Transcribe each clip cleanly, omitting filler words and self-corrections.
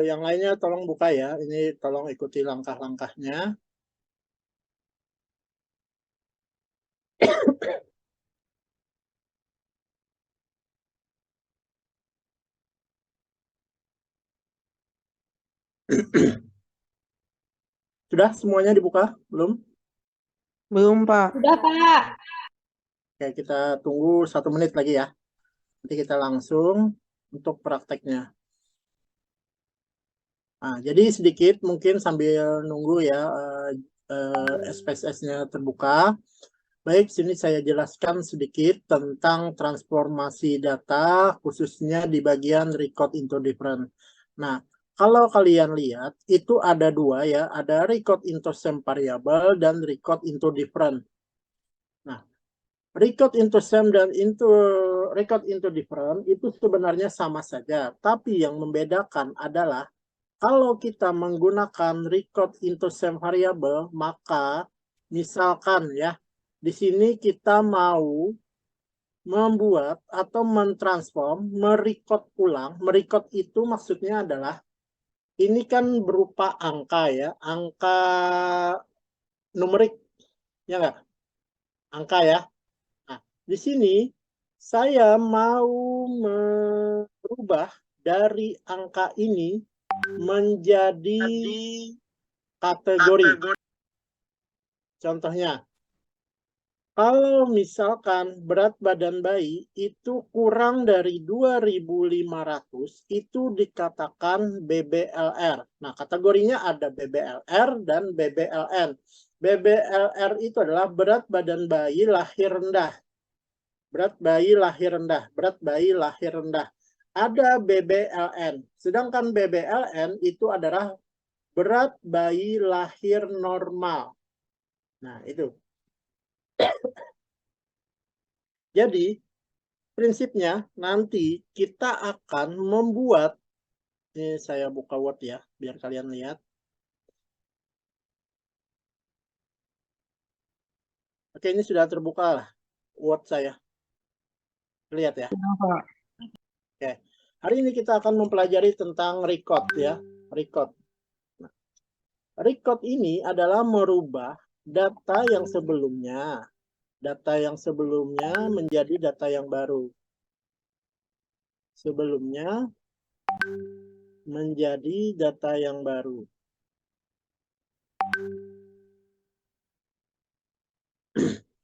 Yang lainnya tolong buka ya. Ini tolong ikuti langkah-langkahnya. Sudah semuanya dibuka? Belum? Belum, Pak. Sudah, Pak. Oke, kita tunggu 1 menit lagi ya. Nanti kita langsung untuk prakteknya. Nah, jadi sedikit mungkin sambil nunggu ya SPSS-nya terbuka. Baik, sini saya jelaskan sedikit tentang transformasi data, khususnya di bagian record into different. Nah, kalau kalian lihat, itu ada dua ya, ada record into same variable dan record into different. Nah, record into same dan record into different itu sebenarnya sama saja, tapi yang membedakan adalah kalau kita menggunakan record into same variable, maka misalkan ya, di sini kita mau membuat atau mentransform, merecord ulang. Merecord itu maksudnya adalah, ini kan berupa angka ya, angka numerik, ya nggak? Angka ya. Nah, di sini saya mau merubah dari angka ini menjadi kategori. Contohnya, kalau misalkan berat badan bayi itu kurang dari 2.500, itu dikatakan BBLR. Nah, kategorinya ada BBLR dan BBLN. BBLR itu adalah berat badan bayi lahir rendah. Berat bayi lahir rendah. Berat bayi lahir rendah. Ada BBLN. Sedangkan BBLN itu adalah berat bayi lahir normal. Nah, itu. Jadi, prinsipnya nanti kita akan membuat, ini saya buka Word ya, biar kalian lihat. Oke, ini sudah terbuka lah Word saya. Lihat ya. Ya, Pak. Oke. Hari ini kita akan mempelajari tentang record ya. Record. Nah, record ini adalah merubah data yang sebelumnya. Data yang sebelumnya menjadi data yang baru. Sebelumnya menjadi data yang baru.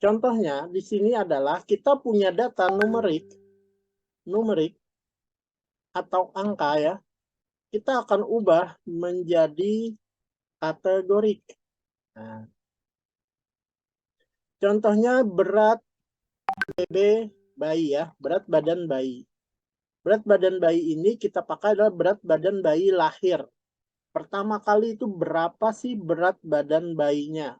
Contohnya di sini adalah kita punya data numerik atau angka ya. Kita akan ubah menjadi kategorik. Nah, contohnya berat BB bayi ya, berat badan bayi. Berat badan bayi ini kita pakai adalah berat badan bayi lahir. Pertama kali itu berapa sih berat badan bayinya?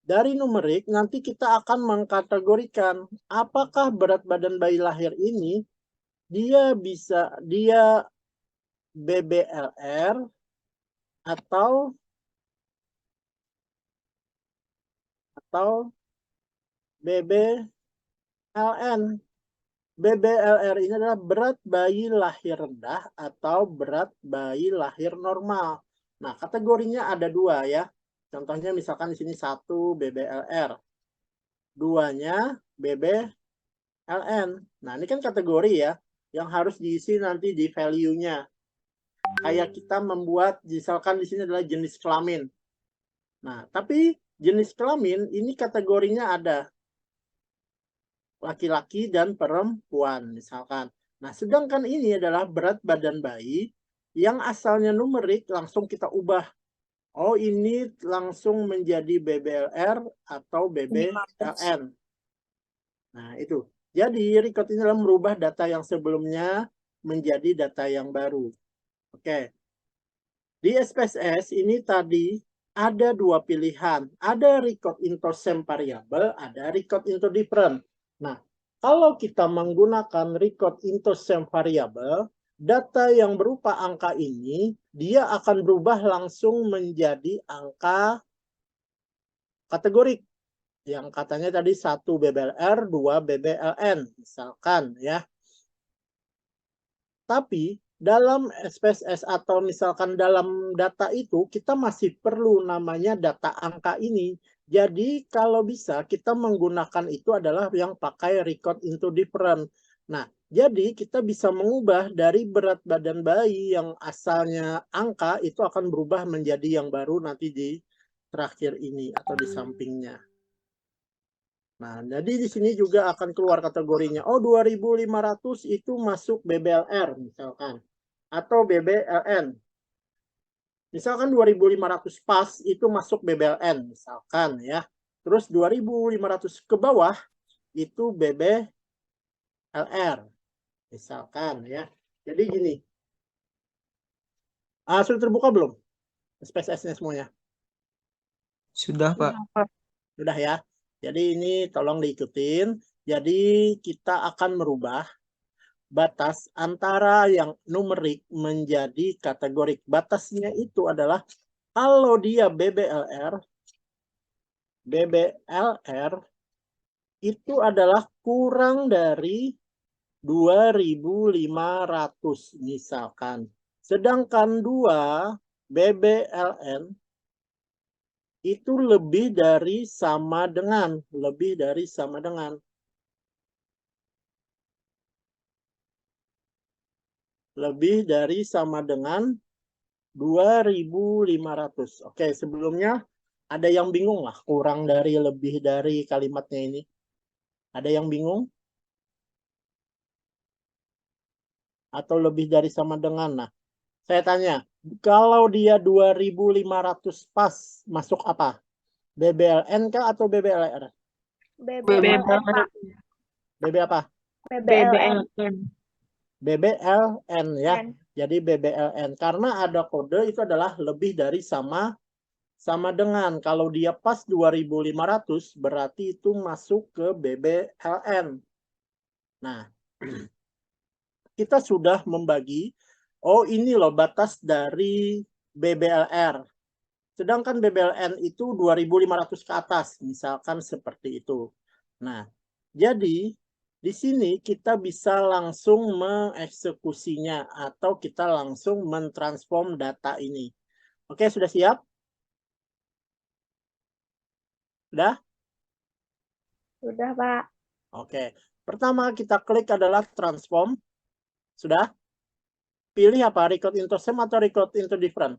Dari numerik nanti kita akan mengkategorikan apakah berat badan bayi lahir ini dia BBLR atau BBLN. BBLR ini adalah berat bayi lahir rendah atau berat bayi lahir normal. Nah, kategorinya ada dua ya. Contohnya misalkan di sini 1 BBLR, 2-nya BBLN. Nah, ini kan kategori ya, yang harus diisi nanti di value-nya. Kayak kita membuat, misalkan di sini adalah jenis kelamin. Nah, tapi jenis kelamin ini kategorinya ada laki-laki dan perempuan misalkan. Nah, sedangkan ini adalah berat badan bayi yang asalnya numerik langsung kita ubah. Oh, ini langsung menjadi BBLR atau BBLN. Nah, itu. Jadi, record ini adalah merubah data yang sebelumnya menjadi data yang baru. Oke. Di SPSS ini tadi ada dua pilihan. Ada record into same variable, ada record into different. Nah, kalau kita menggunakan record into same variable, data yang berupa angka ini, dia akan berubah langsung menjadi angka kategorik. Yang katanya tadi 1 BBLR, 2 BBLN. Misalkan ya. Tapi dalam SPSS atau misalkan dalam data itu kita masih perlu namanya data angka ini. Jadi kalau bisa kita menggunakan itu adalah yang pakai record into different. Nah, jadi kita bisa mengubah dari berat badan bayi yang asalnya angka itu akan berubah menjadi yang baru nanti di terakhir ini atau di sampingnya. Nah, jadi di sini juga akan keluar kategorinya. Oh, 2.500 itu masuk BBLR misalkan. Atau BBLN. Misalkan 2.500 pas itu masuk BBLN misalkan ya. Terus 2.500 ke bawah itu BBLR misalkan ya. Jadi gini. Sudah terbuka belum? SPSS-nya semuanya? Sudah, Pak. Sudah ya. Jadi ini tolong diikutin. Jadi kita akan merubah batas antara yang numerik menjadi kategorik. Batasnya itu adalah kalau dia BBLR itu adalah kurang dari 2.500 misalkan. Sedangkan 2 BBLN itu lebih dari sama dengan. Lebih dari sama dengan 2.500. Oke, sebelumnya ada yang bingung lah, kurang dari, lebih dari kalimatnya ini. Ada yang bingung? Atau lebih dari sama dengan? Nah, saya tanya, kalau dia 2.500 pas, masuk apa? BBLN kah atau BBLR? BBLN, Pak. BB apa? BBLN. BBLN ya. Jadi BBLN. Karena ada kode itu adalah lebih dari sama dengan. Kalau dia pas 2.500 berarti itu masuk ke BBLN. Nah, kita sudah membagi, oh ini loh batas dari BBLR. Sedangkan BBLN itu 2.500 ke atas, misalkan seperti itu. Nah, jadi di sini kita bisa langsung mengeksekusinya atau kita langsung mentransform data ini. Oke, sudah siap? Sudah? Sudah, Pak. Oke. Pertama kita klik adalah transform. Sudah? Pilih apa? Record into same atau record into different?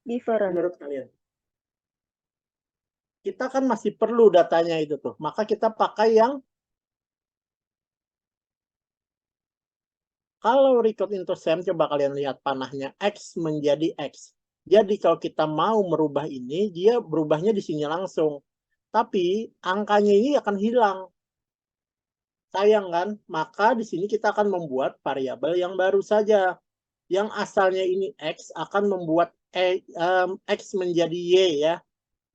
Different. Menurut kalian? Kita kan masih perlu datanya itu tuh. Maka kita pakai yang kalau record into same, coba kalian lihat panahnya X menjadi X. Jadi kalau kita mau merubah ini, dia berubahnya di sini langsung. Tapi angkanya ini akan hilang. Sayang kan? Maka di sini kita akan membuat variabel yang baru saja. Yang asalnya ini X akan membuat X menjadi Y ya.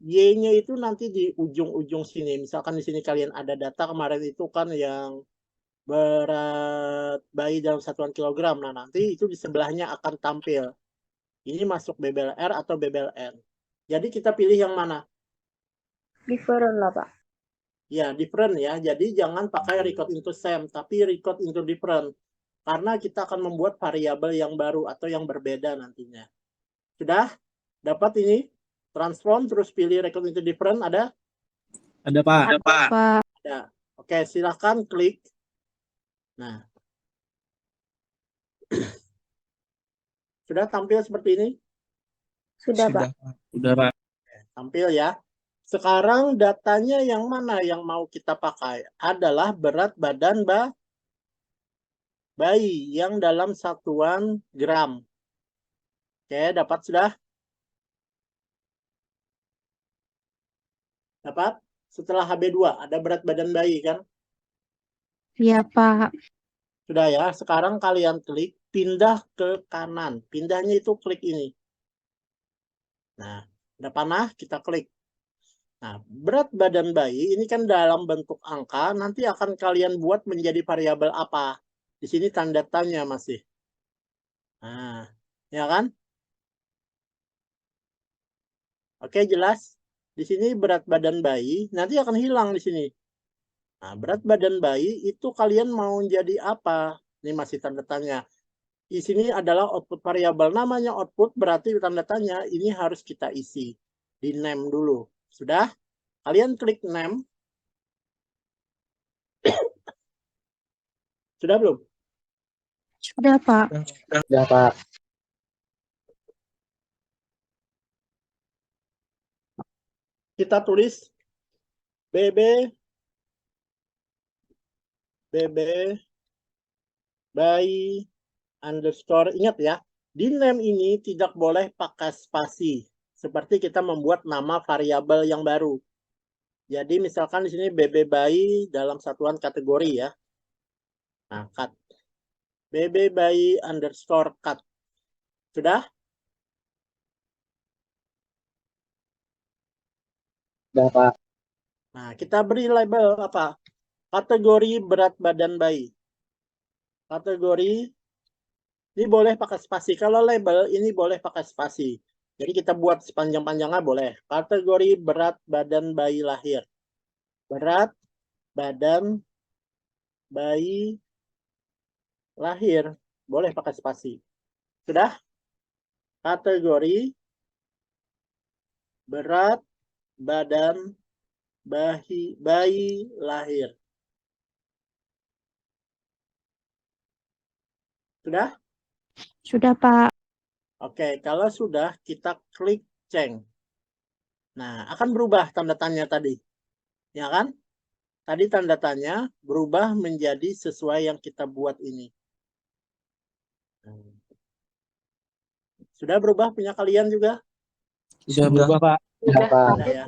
Y-nya itu nanti di ujung-ujung sini. Misalkan di sini kalian ada data kemarin itu kan yang berat bayi dalam satuan kilogram. Nah, nanti itu di sebelahnya akan tampil. Ini masuk BBLR atau BBLN. Jadi kita pilih yang mana? Different lah, Pak. Ya, different ya. Jadi jangan pakai record into same, tapi record into different. Karena kita akan membuat variabel yang baru atau yang berbeda nantinya. Sudah? Dapat ini? Transform, terus pilih record into different, ada? Ada, Pak. Ada, Pak. Ada. Oke, silahkan klik. Nah. Sudah tampil seperti ini? Sudah, Pak. Sudah, Pak. Tampil ya. Sekarang datanya yang mana yang mau kita pakai? Adalah berat badan bayi yang dalam satuan gram. Oke, dapat sudah? Dapat? Setelah HB2 ada berat badan bayi kan? Iya, Pak. Sudah ya. Sekarang kalian klik pindah ke kanan. Pindahnya itu klik ini. Nah, ada panah, kita klik. Nah, berat badan bayi ini kan dalam bentuk angka, nanti akan kalian buat menjadi variabel apa? Di sini tanda tanya masih. Nah, ya kan? Oke, jelas. Di sini berat badan bayi, nanti akan hilang di sini. Nah, berat badan bayi itu kalian mau jadi apa? Ini masih tanda tanya. di sini adalah output variabel. Namanya output berarti tanda tanya ini harus kita isi. Di name dulu. Sudah? Kalian klik name. Sudah belum? Sudah, Pak. Sudah, Pak. Kita tulis BB by underscore. Ingat ya, di name ini tidak boleh pakai spasi. Seperti kita membuat nama variabel yang baru. Jadi misalkan di sini BB by dalam satuan kategori ya. Nah, cut. BB by underscore cut. Sudah? Sudah, Pak. Nah, kita beri label apa? Kategori berat badan bayi. Kategori ini boleh pakai spasi. Kalau label ini boleh pakai spasi. Jadi kita buat sepanjang-panjangnya boleh. Kategori berat badan bayi lahir. Berat badan bayi lahir. Boleh pakai spasi. Sudah? Kategori berat badan bayi lahir. Sudah? Sudah, Pak. Oke, kalau sudah kita klik change. Nah, akan berubah tanda tanya tadi. Ya kan? Tadi tanda tanya berubah menjadi sesuai yang kita buat ini. Sudah berubah punya kalian juga? Sudah berubah, Pak. Sudah, Pak. Sudah ya.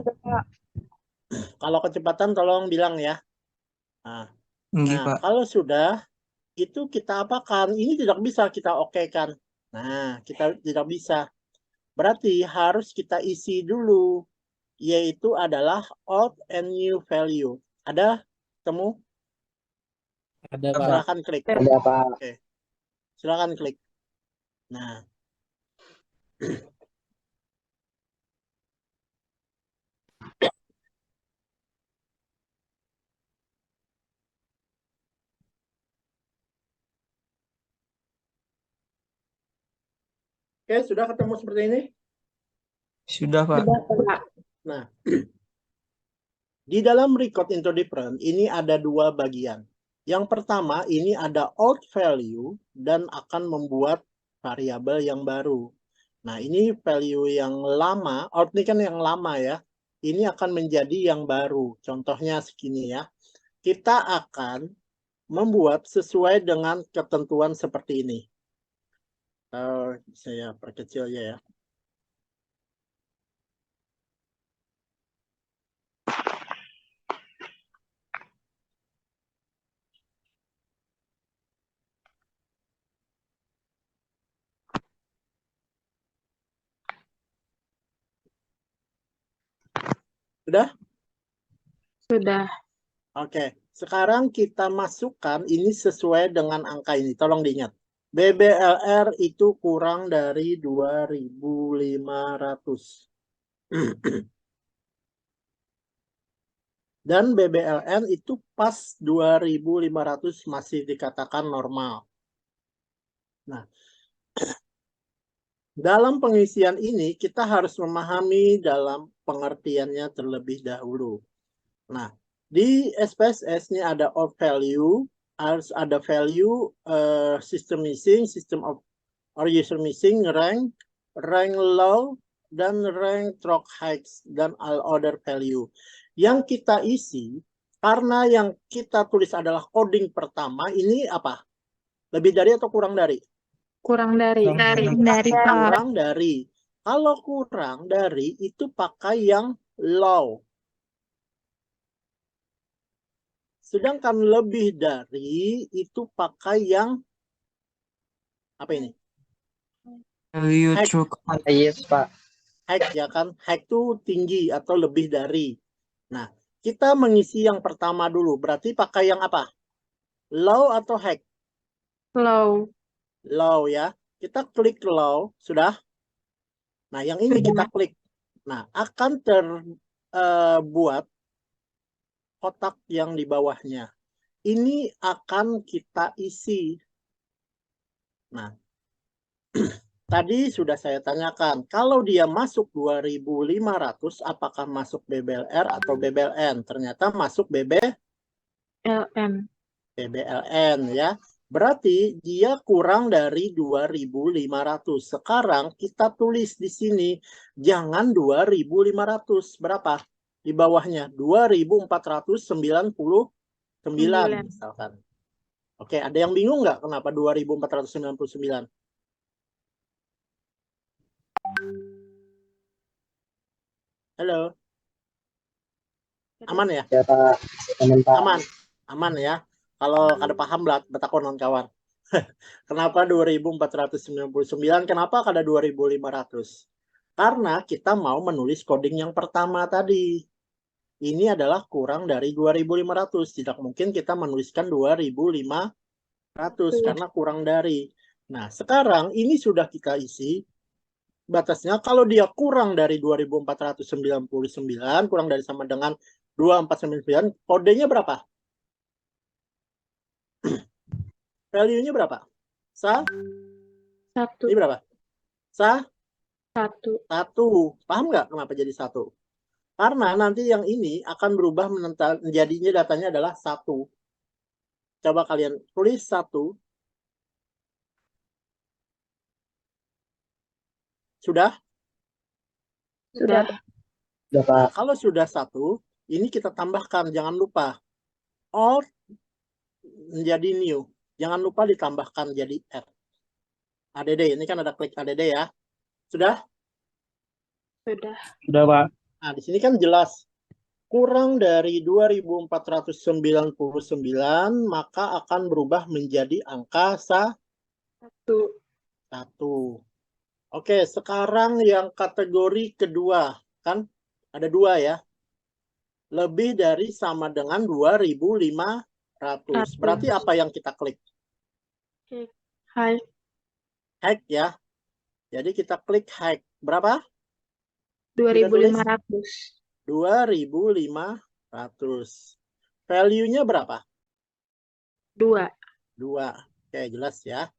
Kalau kecepatan tolong bilang ya. Nah, Pak. kalau sudah, itu kita apakan? Ini tidak bisa kita okekan. Nah, kita tidak bisa. Berarti harus kita isi dulu. Yaitu adalah old and new value. Ada? Temu? Ada, Pak. Silahkan klik. Ada, Pak. Oke. Silahkan klik. Nah. Oke, sudah ketemu seperti ini? Sudah, Pak. Sudah, Pak. Nah, di dalam record into different ini ada dua bagian. Yang pertama ini ada old value dan akan membuat variabel yang baru. Nah, ini value yang lama, old ini kan yang lama ya. Ini akan menjadi yang baru. Contohnya segini ya. Kita akan membuat sesuai dengan ketentuan seperti ini. Saya perkecil ya. Sudah? Sudah. Oke, sekarang kita masukkan ini sesuai dengan angka ini. Tolong diingat. BBLR itu kurang dari 2.500. Dan BBLN itu pas 2.500 masih dikatakan normal. Nah, dalam pengisian ini kita harus memahami dalam pengertiannya terlebih dahulu. Nah, di SPSS ini ada old value, harus ada value system missing, system of or user missing, rank low, dan rank through heights, dan all other value. Yang kita isi, karena yang kita tulis adalah coding pertama, ini apa? Lebih dari atau kurang dari? Kurang dari. Dari, Pak. Kurang dari. Kalau kurang dari, itu pakai yang low. Sedangkan lebih dari itu pakai yang apa ini? Value true. Yes, Pak. Height ya kan? Height itu tinggi atau lebih dari. Nah, kita mengisi yang pertama dulu. Berarti pakai yang apa? Low atau height? Low. Low ya. Kita klik low, sudah? Nah, yang ini kita klik. Nah, akan terbuat kotak yang di bawahnya. Ini akan kita isi. Nah, tadi sudah saya tanyakan, kalau dia masuk 2.500, apakah masuk BBLR atau BBLN? Ternyata masuk LN. BBLN ya. Berarti dia kurang dari 2.500. Sekarang kita tulis di sini, jangan 2.500. Berapa? Di bawahnya 2.499 misalkan. Oke, ada yang bingung nggak kenapa 2.499? Halo. Aman ya? Ya Pak, aman Pak. Aman. Aman ya. Kalau kada paham betakon kawan. Kenapa 2.499? Kenapa kada 2.500? Karena kita mau menulis coding yang pertama tadi. Ini adalah kurang dari 2.500. Tidak mungkin kita menuliskan 2.500 karena kurang dari. Nah, sekarang ini sudah kita isi. Batasnya kalau dia kurang dari 2.499, kurang dari sama dengan 2.499, kodenya berapa? Value-nya berapa? Satu. Ini berapa? Satu. Paham nggak kenapa jadi 1? Karena nanti yang ini akan berubah menjadinya datanya adalah 1. Coba kalian tulis 1. Sudah? Sudah. Nah, kalau sudah 1, ini kita tambahkan. Jangan lupa. Or menjadi new. Jangan lupa ditambahkan jadi add. ADD. Ini kan ada klik ADD ya. Sudah? Sudah. Sudah Pak. Nah, di sini kan jelas. Kurang dari 2.499, maka akan berubah menjadi angka 1. Oke, sekarang yang kategori kedua. Kan ada 2 ya. Lebih dari sama dengan 2.500. Berarti apa yang kita klik? High. Hack ya. Jadi kita klik hack. Berapa? 2.500. 2.500. Value-nya berapa? 2. Oke, jelas ya.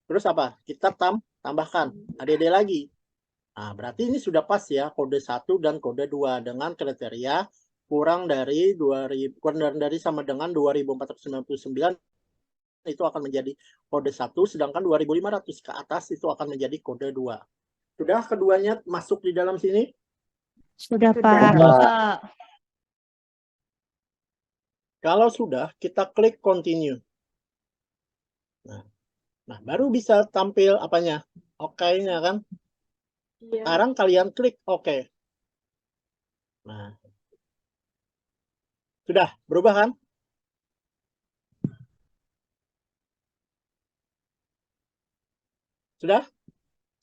Terus apa? Kita tambahkan ADD lagi. Nah, berarti ini sudah pas ya, kode 1 dan kode 2 dengan kriteria kurang dari sama dengan 2.499 itu akan menjadi kode 1, sedangkan 2.500 ke atas itu akan menjadi kode 2. Sudah keduanya masuk di dalam sini? Sudah, Pak. Kalau sudah, kita klik continue. Nah, baru bisa tampil apanya? Oke-nya kan? Iya. Sekarang kalian klik oke. Nah. Sudah berubah kan? Sudah?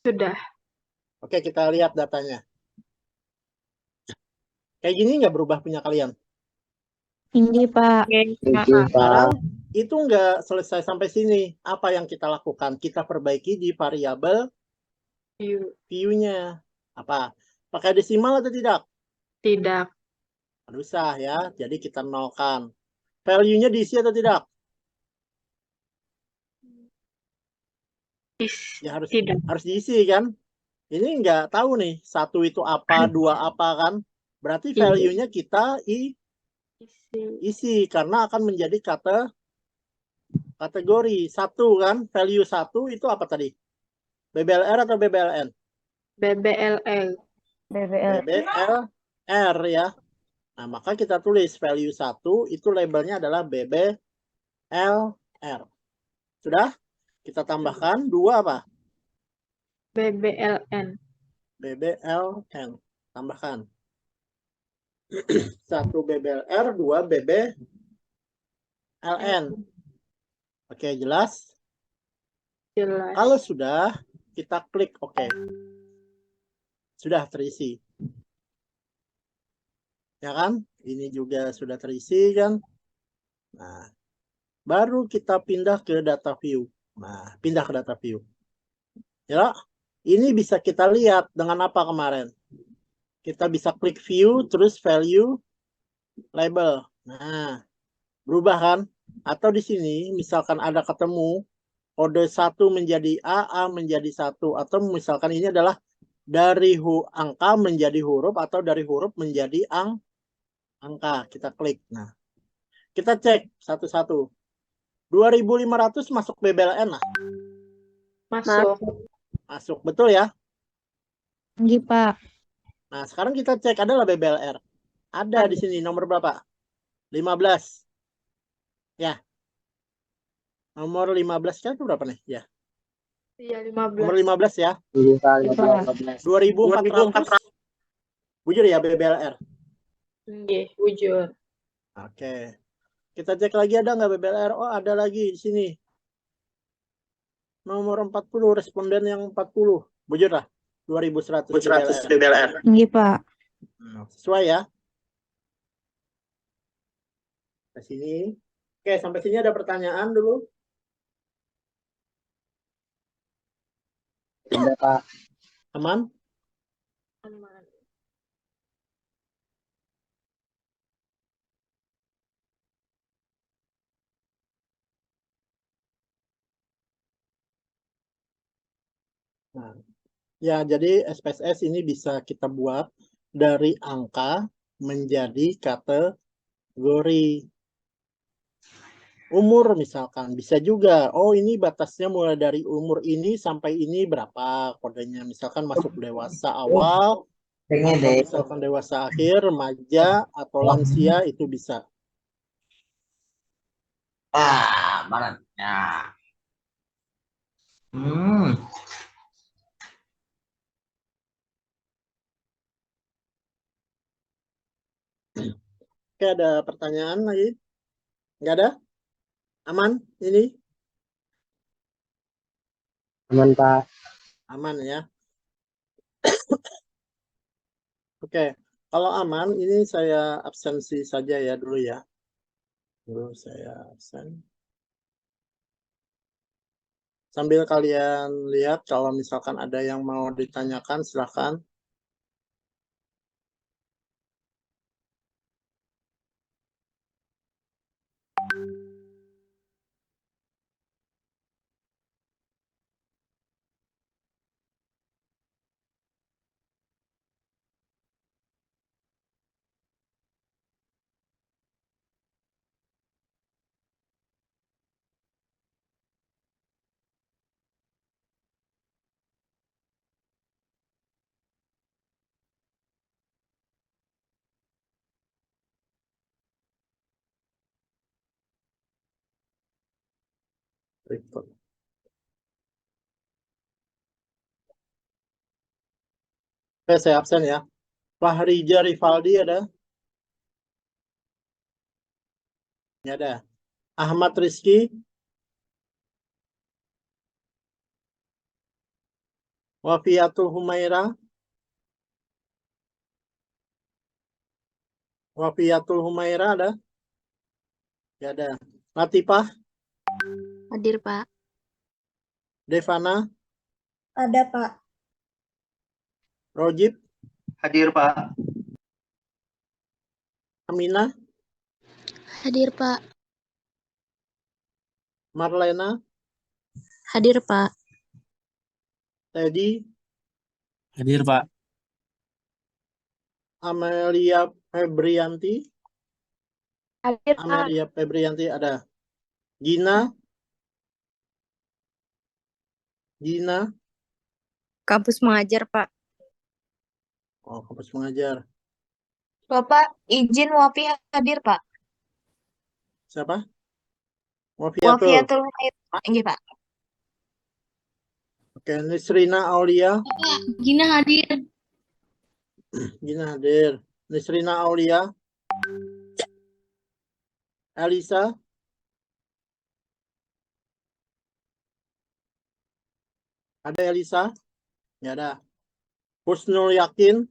Sudah. Oke, kita lihat datanya. Kayak gini nggak berubah punya kalian? Tinggi, Pak. Sekarang itu nggak selesai sampai sini. Apa yang kita lakukan? Kita perbaiki di variabel view-nya. Apa? Pakai desimal atau tidak? Tidak. Tidak usah ya. Jadi kita nolkan. Value-nya diisi atau tidak? Ya harus diisi kan? Ini nggak tahu nih. 1 itu apa, 2 apa kan? Berarti value-nya kita isi karena akan menjadi kategori 1 kan? Value 1 itu apa tadi? BBLR atau BBLN? BBLL. BBLR ya. Nah, maka kita tulis value 1 itu labelnya adalah BBLR. Sudah? Kita tambahkan 2 apa? BBLN. BBLN. Tambahkan. 1 BBLR, 2 BBLN. Oke, jelas? Jelas. Kalau sudah, kita klik OK. Sudah terisi. Ya kan? Ini juga sudah terisi kan? Nah, baru kita pindah ke data view. Nah, pindah ke data view. Ya, ini bisa kita lihat dengan apa kemarin? Kita bisa klik view, terus value, label. Nah, berubah kan? Atau di sini, misalkan ada ketemu kode 1 menjadi A menjadi 1. Atau misalkan ini adalah dari angka menjadi huruf atau dari huruf menjadi angka. Kita klik. Nah, kita cek satu-satu. 2.500 masuk BBLN lah. Masuk. Masuk, betul ya? Iya, Pak. Nah, sekarang kita cek adalah BBLR. Ada di sini nomor berapa? 15. Ya. Nomor 15 kan itu berapa nih? Ya. Iya, Nomor 15. 15 ya. Iya, Pak. 2.400. Bujur ya BBLR. Iya, bujur. Oke. Kita cek lagi ada nggak BBLR? Oh, ada lagi di sini. Nomor 40, responden yang 40. Bujur lah. 2.100 BBLR. Iya, Pak. Sesuai ya. Ke sini. Oke, sampai sini ada pertanyaan dulu. Ada, Pak. Aman? Aman. Nah, ya, jadi SPSS ini bisa kita buat dari angka menjadi kategori. Umur misalkan, bisa juga. Oh, ini batasnya mulai dari umur ini sampai ini berapa kodenya. Misalkan masuk dewasa awal, Pengen atau deh. misalkan dewasa akhir, remaja, atau lansia, itu bisa. Mana? Ya. Hmm. Oke, ada pertanyaan lagi? Nggak ada? Aman ini? Aman, Pak. Aman ya. Oke, kalau aman ini saya absensi saja ya dulu ya. Dulu saya absen. Sambil kalian lihat kalau misalkan ada yang mau ditanyakan silahkan. Record. Oke, saya absen ya. Fahrija Rivaldi ada? Nggak ada. Ahmad Rizky? Wafiatul Humaira? Wafiatul Humaira ada? Nggak ada. Latifah? Hadir, Pak. Devana? Ada, Pak. Rojib? Hadir, Pak. Aminah? Hadir, Pak. Marlena? Hadir, Pak. Teddy? Hadir, Pak. Amelia Febrianti? Hadir, Pak. Amelia Febrianti ada. Gina? Gina? Kampus mengajar, Pak. Oh, kampus mengajar. Bapak, izin Wafi hadir, Pak. Siapa? Wafiatul. Wafiatul Iya, Pak. Oke, Nisrina Aulia? Pak, Gina hadir. Gina hadir. Nisrina Aulia? Elisa? Ada Elisa? Nggak ada. Husnul Yakin?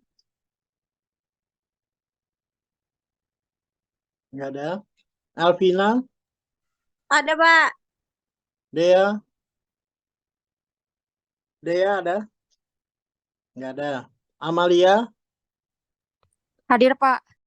Nggak ada. Alvina? Ada, Pak. Dea? Dea ada? Nggak ada. Amalia? Hadir, Pak.